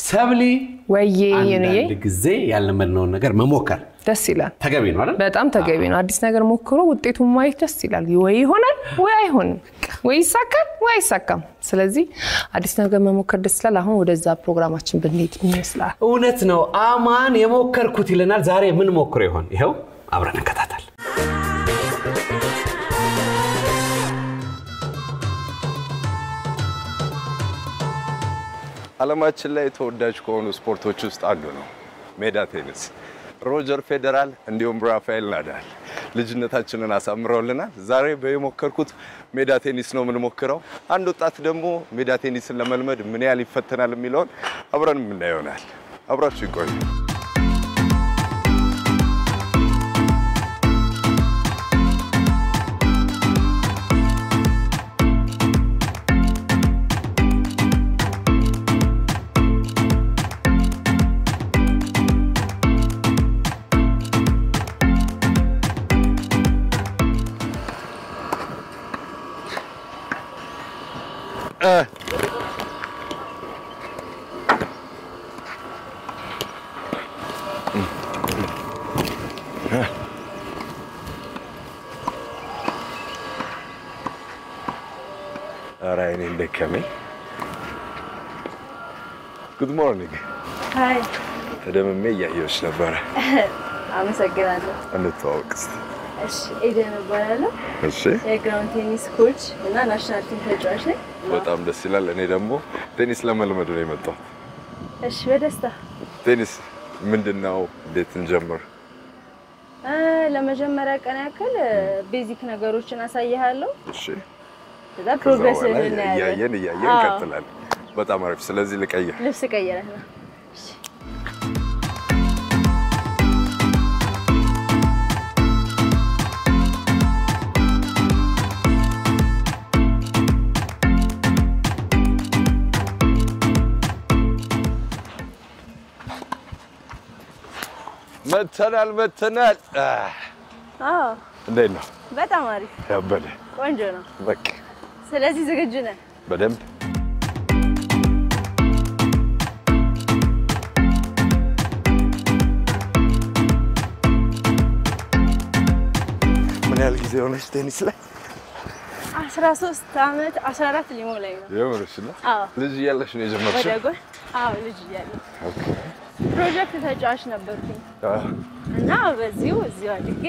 ሰብሊ ወይዬ የኔ ጊዜ ያለመድነው ነገር መሞከር ደስ ይላል ተገቢ ነው አይደል በጣም ተገቢ ነው አዲስ ነገር ሞክሮ ውጤቱን ማየት ደስ ይላል ወይ ይሆናል ወይ አይሆንም ወይ ይሳካል ወይ አይሳካም ስለዚህ አዲስ ነገር መሞከር ደስ ይላል አሁን ወደዛ ፕሮግራማችን ብንሄድ ይመስላል እውነት ነው አማን የሞከርኩት ይለናል ዛሬ ምን ሞክሮ ይሆን ይሄው አብረን እንከታተል ዓለማችን ላይ ተወዳጅ ከሆኑ ስፖርቶች ውስጥ አንዱ ነው ሜዳ ቴኒስ ሮጀር ፌዴራል እንዲሁም ራፋኤል ናዳል ልጅነታችንን አሳምረውልናል ዛሬ በየሞከርኩት ሜዳ ቴኒስ ነው ምን ሞክረው አንድ ወጣት ደግሞ ሜዳ ቴኒስን ለመልመድ ምን ያህል ይፈተናል የሚለውን አብረን እናየውናል አብራችሁ ይቆዩ Good morning. Hi. ተደምሜ ያየሽ ነበር አመሰግናለሁ እንተዋወቅስ እሺ ኤደን እባላለሁ እሺ የግራውንድ ቴኒስ ኮች እና ናሽናል ቲም ተጫዋች ነኝ በጣም ደስ ይላል እኔ ደግሞ ቴኒስ ለመልመድ ነው የመጣሁት እሺ በደስታ ቴኒስ ምንድነው እንዴት እንጀምር ለመጀመሪያ ቀን ያክል ቤዚክ ነገሮችን አሳያለሁ እሺ ከዛ ፕሮግሬስ እናያለን ያየን እንቀጥላለን በጣም አሪፍ ስለዚህ ልቀየር ልብስ ቀየራለሁ መተናል እንዴት ነው በጣም አሪፍ ያበደ ቆንጆ ነው በቃ ስለዚህ ዝግጁ ነን በደንብ ምን ያህል ጊዜ ሆነሽ ቴኒስ ላይ 13 አመት 14 ሊሞላኝ ነው የምርሽ ነው ልጅ እያለሽ ነው የጀመርሽው ወደጎን ልጅ እያለሁ ኦኬ ፕሮጀክት ተጫዋች ነበርኩኝ እና በዚሁ እዚሁ አድጌ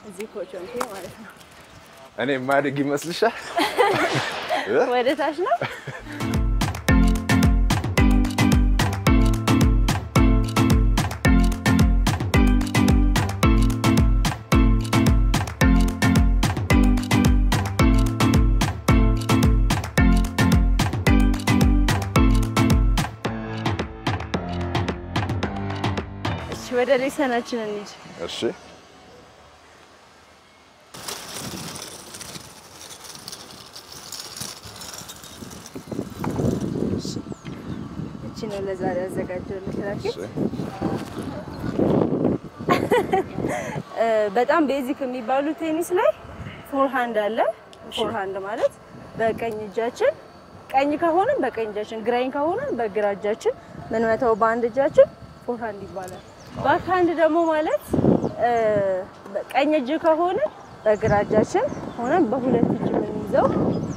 እዚህ ኮች ሆንኩ ማለት ነው እኔ ማድግ ይመስልሻል ወደ ታች ነው ወደ ሌሰናችን እንሂድ እሺ እቺ ነው ለዛሬ አዘጋጀሁልሽ ራኬት በጣም ቤዚክ የሚባሉ ቴኒስ ላይ ፎርሃንድ አለ ፎርሃንድ ማለት በቀኝ እጃችን ቀኝ ከሆነን በቀኝ እጃችን ግራኝ ከሆነን በግራ እጃችን ምን መተው በአንድ እጃችን ፎርሃንድ ይባላል ባክሃንድ ደግሞ ማለት ቀኝ እጅ ከሆነ በግራ እጃችን ሆነ በሁለት እጅ የምንይዘው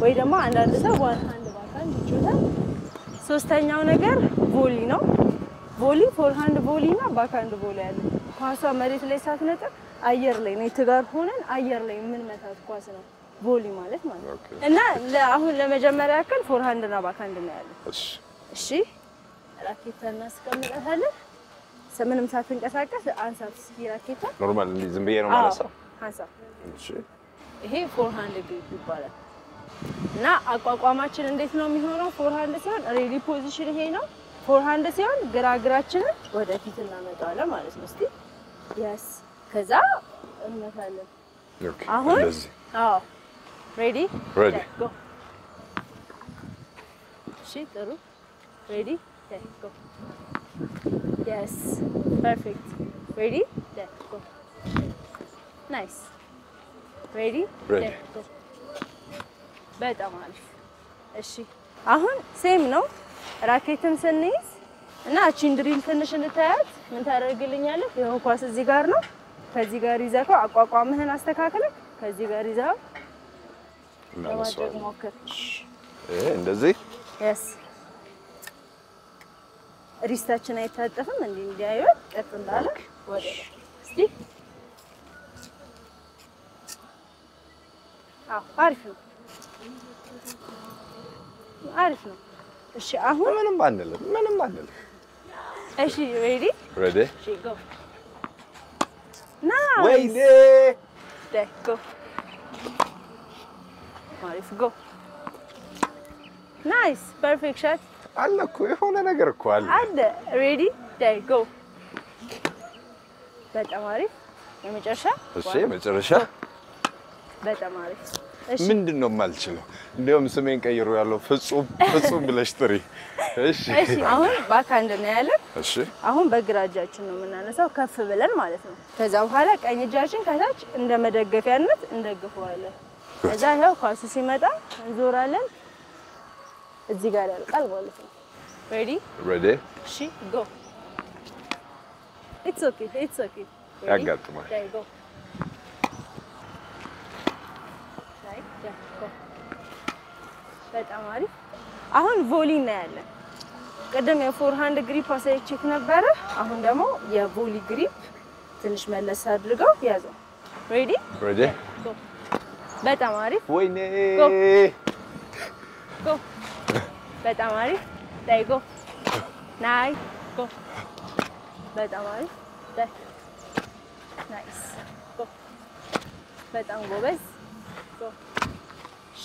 ወይ ደግሞ አንዳንድ ሰው ዋን ሃንድ ባክሃንድ ይችላል ሶስተኛው ነገር ቮሊ ነው ቮሊ ፎርሃንድ ቮሊ እና ባክሃንድ ቮሊ አለ ኳሷ መሬት ላይ ሳትነጥቅ አየር ላይ ኔት ጋር ሆነን አየር ላይ ምን መታት ኳስ ነው ቮሊ ማለት እና አሁን ለመጀመሪያ ያክል ፎርሃንድ እና ባክሃንድ ነው ያለው እሺ ራኬታና አስቀምጣታለን ምንም ሳትንቀሳቀስ አንሳት ራኬታ ኖርማል እንዴ ዝም ብዬ ነው ማለሳው አንሳ እሺ ይሄ ፎርሃንድ ግሪፕ ይባላል እና አቋቋማችን እንዴት ነው የሚሆነው ፎርሃንድ ሲሆን ሬዲ ፖዚሽን ይሄ ነው ፎርሃንድ ሲሆን ግራግራችንን ወደፊት እናመጣዋለን ማለት ነው እስቲ ያስ ከዛ እንመታለን ኦኬ አሁን ሬዲ ጎ እሺ ጥሩ ሬዲ ጎ Yes, perfect. Ready? Let's go. Nice. Ready? Let's go. በጣም አሪፍ እሺ አሁን ሴም ነው ራኬትን ስንይዝ እና እቺን ድሪል ትንሽ እንታያት ምን ታደርግልኛለህ? ይሄው ኳስ እዚህ ጋር ነው። ከዚህ ጋር ይዘህ አቋቋምህን አስተካክለህ ከዚህ ጋር ይዘህ ለማድረግ ሞክር። እንደዚህ yes ሪስታችን አይታጠፍም እንዴ እንዲያየው ቀጥ እንዳለ ወደ እስቲ አሪፍ ነው አሪፍ ነው። እሺ አሁን ምንም አንልም። እሺ ሬዲ እሺ ጎ ናይስ ወይኔ ጎ አሪፍ ጎ ናይስ ፐርፌክት ሾት አለ እኮ የሆነ ነገር እኮ አለ ሬዲ ጎ በጣም አሪፍ የመጨረሻ እሺ መጨረሻ በጣም አሪፍ እሺ ምንድነው የማልችለው? እንደውም ስሜን ቀይሮ ያለው ፍጹም ብለሽ ጥሪ። እሺ አሁን ባካንድ ነው ያለን። እሺ አሁን በግራ እጃችን ነው የምናነሳው ከፍ ብለን ማለት ነው። ከዛ በኋላ ቀኝ እጃችን ከታች እንደ መደገፊያነት እንደግፈዋለን። ከዛ ያው ኳሱ ሲመጣ እንዞራለን። እዚህ ጋር ያልቃል ማለት ነው። ሬዲ እሺ ጎ ኢትስ ኦኬ ያጋጥማል። ጎ በጣም አሪፍ አሁን ቮሊ እናያለን። ቀደም የፎርሃንድ ግሪፕ አሳይቼክ ነበረ። አሁን ደግሞ የቮሊ ግሪፕ ትንሽ መለስ አድርገው ያዘው። ሬዲ ጎ በጣም አሪፍ ወይኔ ጎ በጣም አሪፍ ዳይ ጎ ናይ ጎ በጣም አሪፍ ዳይ ናይስ ጎ በጣም ጎበዝ ጎ እሺ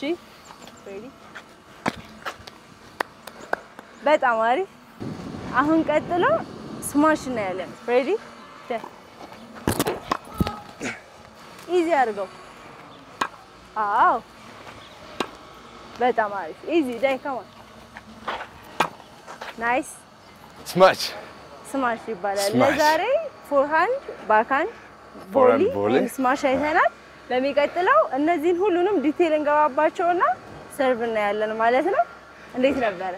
ሬዲ በጣም አሪፍ አሁን ቀጥሎ ስማሽ እናያለን። ሬዲ ኢዚ አድርገው። አዎ በጣም አሪፍ ኢዚ ዳይ ካማ ናይስ ስማሽ ይባላል። ለዛሬ ፎርሃንድ ባክሃንድ ቮሊ ስማሽ አይተናል። በሚቀጥለው እነዚህን ሁሉንም ዲቴል እንገባባቸውና ሰርቭ እናያለን ማለት ነው። እንዴት ነበር?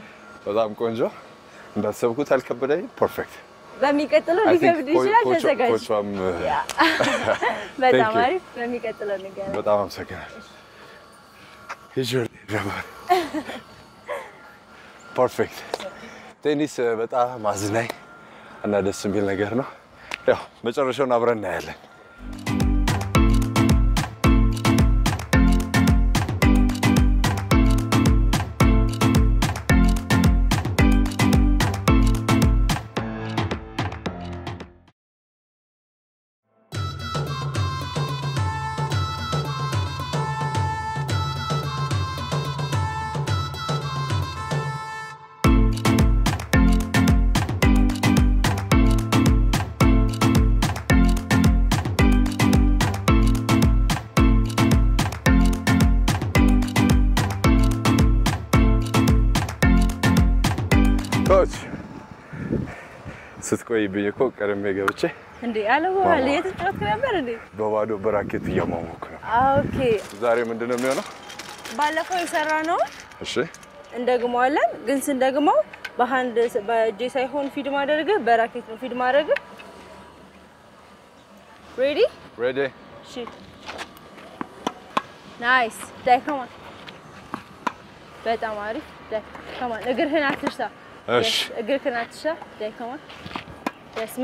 በጣም ቆንጆ እንዳሰብኩት አልከበደኝ። ፐርፌክት በሚቀጥለው ሊከብድ ይችላል። ተዘጋጅ። ኮቿም በጣም አሪፍ። በሚቀጥለው እንገናኝ። በጣም አመሰግናለሁ። ፐርፌክት ቴኒስ በጣም አዝናኝ እና ደስ የሚል ነገር ነው። ያው መጨረሻውን አብረን እናያለን። ኮች ስትቆይብኝ እኮ ቀድሜ ገብቼ እንዴ አለዋል የተጫወትክ ነበር እንዴ? በባዶ በራኬት እያሟሟኩ ነው። ኦኬ ዛሬ ምንድነው የሚሆነው? ባለፈው የሰራነው እሺ እንደግመዋለን። ግን ስንደግመው በሃንድ በእጄ ሳይሆን ፊድ ማድረግ በራኬት ነው ፊድ ማድረግ። ሬዲ እሺ ናይስ ዳይ ካም በጣም አሪፍ ዳይ ካም እግርህን አትርሳ። እሺ እግርህን አትርሳ ዳይ ካም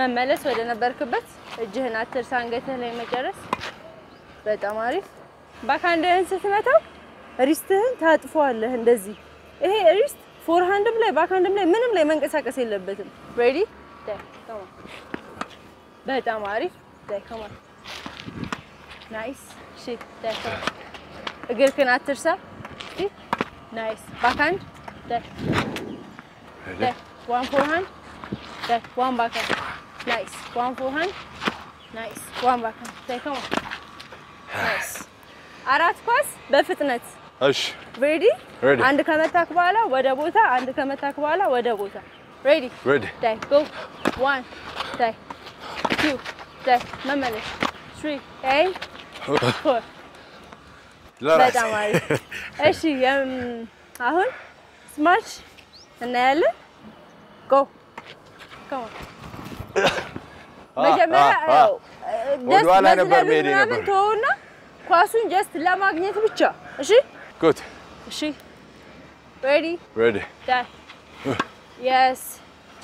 መመለስ ወደ ነበርክበት። እጅህን አትርሳ አንገትህ ላይ መጨረስ። በጣም አሪፍ ባክሃንድህን ስትመታው ሪስትህን ታጥፈዋለህ እንደዚህ። ይሄ ሪስት ፎርሃንድም ላይ ባክሃንድም ላይ ምንም ላይ መንቀሳቀስ የለበትም። ሬዲ ዳይ ካም በጣም አሪፍ ዳይ ካም ናይስ እሺ ዳይ ካም እግርህን አትርሳ። ናይስ ባክሃንድ ዳይ ዳይ ዋን ፎርሃንድ ዳይ ዋን ባክሃንድ ናይስ ዋን ፎርሃንድ ናይስ ዋን ባክሃንድ ዳይ ካም ናይስ አራት ኳስ በፍጥነት እሺ ሬዲ አንድ ከመታክ በኋላ ወደ ቦታ አንድ ከመታክ በኋላ ወደ ቦታ ሬዲ ዳይ ጎ 1 ዳይ 2 ዳይ መመለስ 3 4 በጣም አሪፍ እሺ አሁን ስማሽ እናያለን ጎ come on መጀመሪያ ወደኋላ ነበር መሄድ ነበር ተውና ኳሱን just ለማግኘት ብቻ እሺ good እሺ ready die yes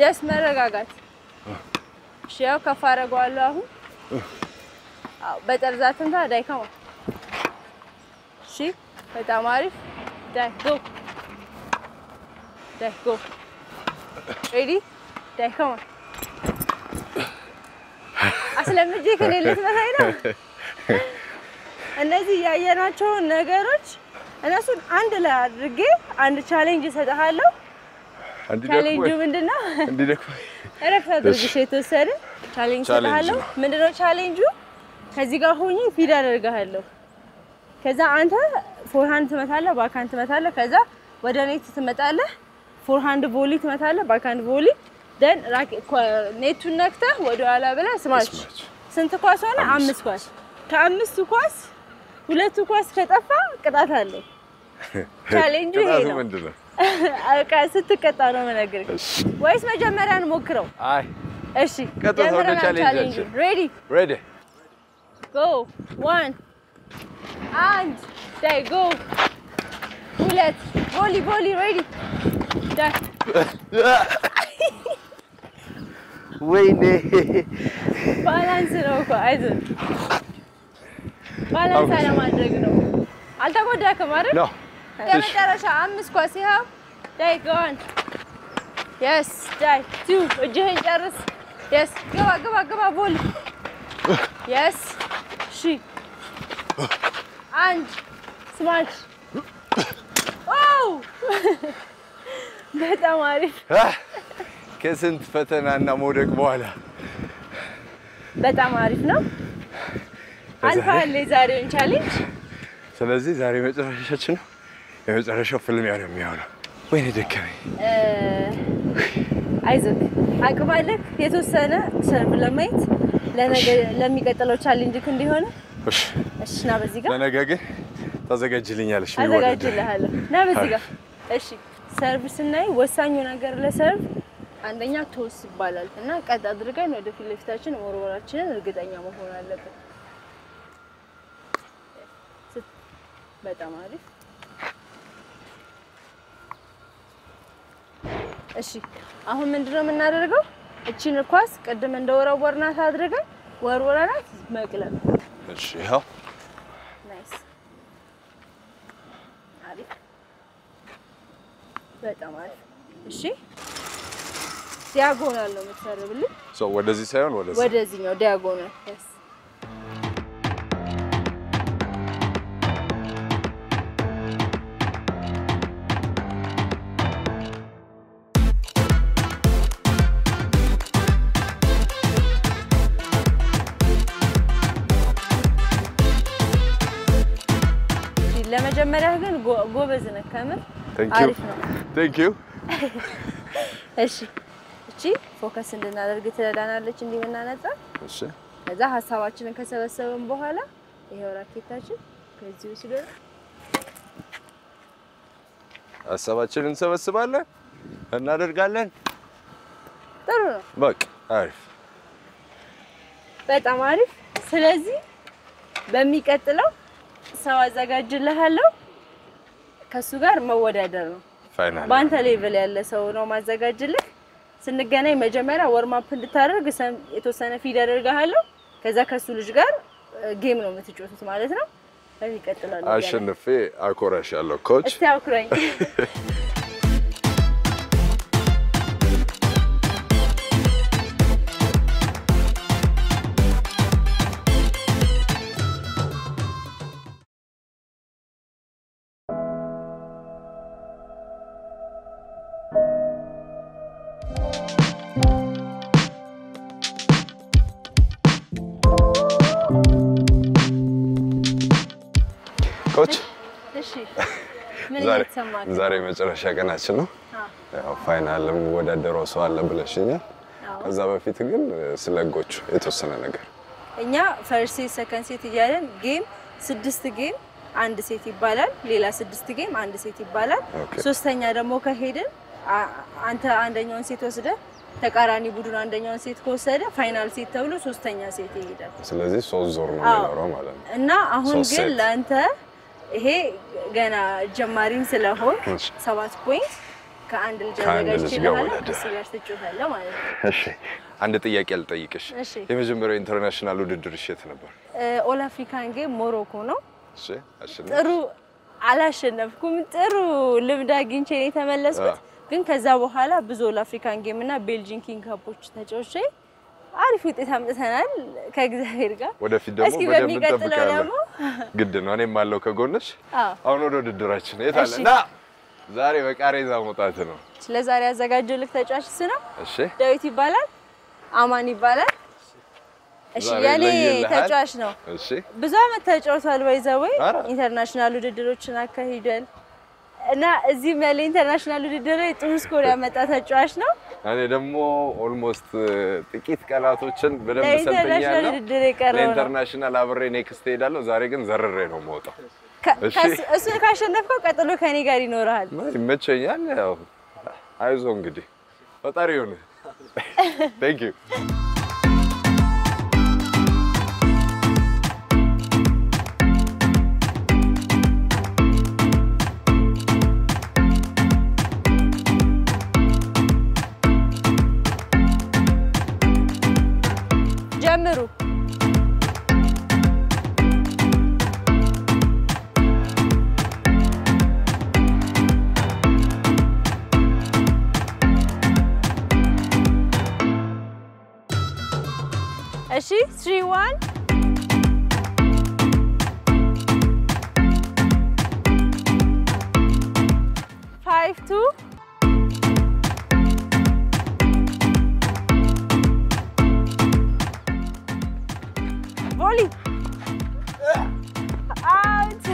just መረጋጋት እሺ ያው ከፋረጋለሁ አሁን አው በጠርዛትን ታዲያ come on እሺ በጣም አሪፍ die go ready die come on አስለምጄ ከሌለስ መሳይ ነው እነዚህ ያየናቸው ነገሮች እነሱን አንድ ላይ አድርጌ አንድ ቻሌንጅ እሰጥሃለሁ ቻሌንጁ ምንድነው እንዲደክሞ እረፍት አድርግሽ የተወሰነ ቻሌንጅ እሰጥሃለሁ ምንድነው ቻሌንጁ ከዚህ ጋር ሆኜ ፊድ አደርጋለሁ ከዛ አንተ ፎርሃንድ ትመታለህ ባክሃንድ ትመታለህ ከዛ ወደ ኔት ትመጣለህ ፎርሃንድ ቮሊ ትመታለህ ባክሃንድ ቮሊ then ኔቱን ነክተህ ወደ ኋላ ብለህ ስማች ስንት ኳስ ሆነ 5 ኳስ ከ5 ኳስ 2 ኳስ ከጠፋ ቅጣት አለው ቻሌንጁ ይሄ ነው ምንድነው አቃ ስትቀጣ ነው መነገርሽ ወይስ መጀመሪያ እንሞክረው አይ እሺ ቀጥታ ወደ ቻሌንጅ ready go 1 and stay go 2 volley ready done ወይኔ ባላንስ ነው እኮ አይዞህ ባላንስ አለማድረግ ነው አልተጎዳከም አይደል ነው የመጨረሻ 5 ኳስ ይኸው ዳይ ጎን yes ዳይ 2 እጅህን ጨርስ yes ገባ ቮሊ yes ሺ አንድ ስማች ዋው በጣም አሪፍ ከስንት ፈተናና መውደቅ በኋላ በጣም አሪፍ ነው አልፋል ለዛሬውን ቻሌንጅ ስለዚህ ዛሬ መጨረሻችን ነው የመጨረሻው ፍልሚያ ነው የሚሆነው ወይኔ ደከመኝ አይዞህ አቅማለክ የተወሰነ ሰርቭ ለማየት ለነገ ለሚቀጥለው ቻሌንጅ እንዲሆነ እሺ ና በዚህ ጋር ለነገ ግን ታዘጋጅልኛለሽ አዘጋጅልሃለሁ ና በዚህ ጋር እሺ ሰርቭ ስናይ ወሳኙ ነገር ለሰርቭ አንደኛ ቶስ ይባላል እና ቀጥ አድርገን ወደ ፊት ለፊታችን ወርወራችንን እርግጠኛ መሆን አለበት በጣም አሪፍ እሺ አሁን ምንድነው የምናደርገው እቺን ኳስ ቀድም እንደወረወርናት አድርገን ወርወራናት መቅለብ እሺ ይሄው ናይስ አሪፍ በጣም አሪፍ እሺ ዲያጎናል ነው የምትሰርብልኝ ወደዚህ ሳይሆን ወደዚህኛው ዲያጎናል yes ለመጀመሪያ ግን ጎበዝ ነህ ከምር አሪፍ ነው thank you እሺ እቺ ፎከስ እንድናደርግ ትረዳናለች እንዲመናነጻ እሺ ከዛ ሐሳባችንን ከሰበሰበን በኋላ ይሄው ራኬታችን ከዚህ ውስጥ ሐሳባችንን እንሰበስባለን እናደርጋለን ጥሩ ነው በቃ አሪፍ በጣም አሪፍ ስለዚህ በሚቀጥለው ሰው አዘጋጅልሃለሁ ከሱ ጋር መወዳደር ነው ፋይናል ባንተ ሌቭል ያለ ሰው ነው ማዘጋጅልህ ስንገናኝ መጀመሪያ ወርም አፕ እንድታደርግ የተወሰነ ፊድ አደርጋለሁ ከዛ ከሱ ልጅ ጋር ጌም ነው የምትጫወቱት ማለት ነው በሚቀጥለው አሸንፌ አኮራሻለሁ ኮች እስቲ አኩራኝ ኮች እሺ ምን እየተሰማክ ዛሬ መጨረሻ ቀናችን ነው ያው ፋይናልም ወዳደረው ሰው አለ ብለሽኛል ከዛ በፊት ግን ስለጎቹ የተወሰነ ነገር እኛ ፈርስት ሴት ሰከንድ ሴት እያለን ጌም 6 ጌም አንድ ሴት ይባላል ሌላ 6 ጌም አንድ ሴት ይባላል ሶስተኛ ደግሞ ከሄድን አንተ አንደኛውን ሴት ወስደ ተቃራኒ ቡድን አንደኛውን ሴት ከወሰደ ፋይናል ሴት ተብሎ ሶስተኛ ሴት ይሄዳል ስለዚህ 3 ዞር ነው የሚኖረው ማለት ነው እና አሁን ግን ላንተ ይሄ ገና ጀማሪም ስለሆነ 7 ፖይንት ከአንድ ልጅ አዘጋጅተናል ሲጋር ትጫወታለህ ማለት ነው እሺ አንድ ጥያቄ ልጠይቅሽ የመጀመሪያው ኢንተርናሽናል ውድድር እሸት ነበር ኦል አፍሪካን ጌም ሞሮኮ ነው እሺ አሸነፍ ጥሩ አላሸነፍኩም ጥሩ ልምድ አግኝቼ ነው የተመለስኩት ግን ከዛ በኋላ ብዙ ኦል አፍሪካን ጌም እና ቤልጂን ኪንግ ካፖች ተጫውቼ አሪፍ ውጤት አምጥተናል ከእግዚአብሔር ጋር ወደፊት ደግሞ በደንብ ተጠብቃለሁ ግድ ነው እኔም አለው ከጎንሽ አሁን ወደ ውድድራችን የታለና ዛሬ በቃሬዛ መውጣት ነው ስለዛሬ ያዘጋጀልክ ተጫዋች እሱ ነው እሺ ዳዊት ይባላል አማን ይባላል እሺ ያኔ ተጫዋች ነው እሺ ብዙ አመት ተጫውቷል ባይዘው ኢንተርናሽናል ውድድሮችን አካሂዷል እና እዚህ መለ ኢንተርናሽናል ውድድር ላይ ጥሩ ስኮር ያመጣ ተጫዋች ነው እኔ ደግሞ ኦልሞስት ጥቂት ቀናቶችን በደንብ ሰልፈኛለሁ ለኢንተርናሽናል አብሬ ኔክስት ሄዳለሁ ዛሬ ግን ዘርሬ ነው የምወጣው እሱ ካሸነፈው ቀጥሎ ከኔ ጋር ይኖርሃል ይመቸኛል ያው አይዞህ እንግዲህ ፈጣሪ ይሁን Thank you ጀምሩ እሺ 3-1 5-2 volley out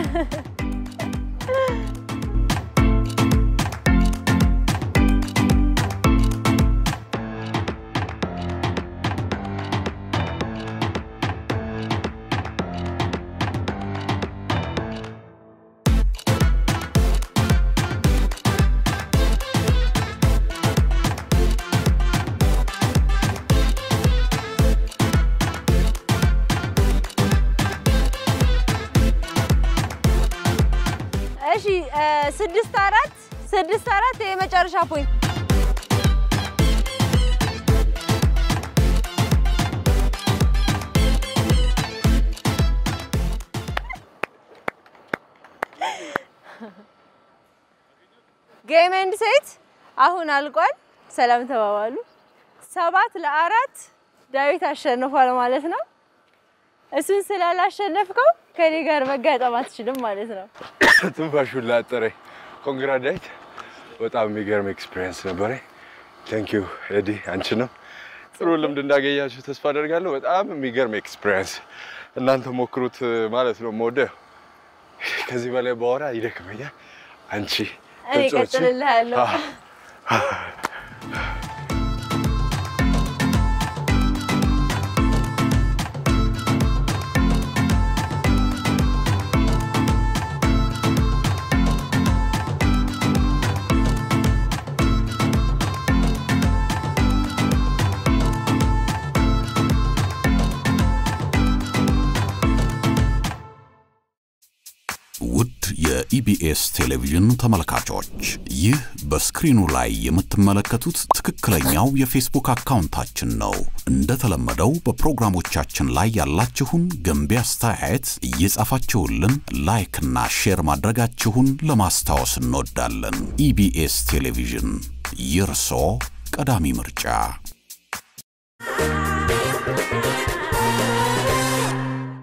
እሺ 6-4 የመጨረሻ ፖይንት ጌም ኤንድ ሴት አሁን አልቋል ሰላም ተባባሉ 7-4 ዳዊት አሸንፏል ማለት ነው እሱን ስላላሸነፍከው ከኔ ጋር መጋጠም አትችልም ማለት ነው ትንፋሹ ላጠረ ኮንግራጁሌት በጣም የሚገርም ኤክስፒሪየንስ ነበር ታንክ ዩ ኤዲ አንቺ ነው ጥሩ ልምድ እንዳገኛችሁ ተስፋ አደርጋለሁ በጣም የሚገርም ኤክስፒሪየንስ እናንተ ሞክሩት ማለት ነው ሞደ ከዚህ በላይ ባወራ ይደክመኛል አንቺ እኔ ቀጥልልሃለሁ ውድ የኢቢኤስ ቴሌቪዥን ተመልካቾች ይህ በስክሪኑ ላይ የምትመለከቱት ትክክለኛው የፌስቡክ አካውንታችን ነው እንደተለመደው በፕሮግራሞቻችን ላይ ያላችሁን ገንቢ አስተያየት እየጻፋችሁልን ላይክ እና ሼር ማድረጋችሁን ለማስታወስ እንወዳለን ኢቢኤስ ቴሌቪዥን የርሶ ቀዳሚ ምርጫ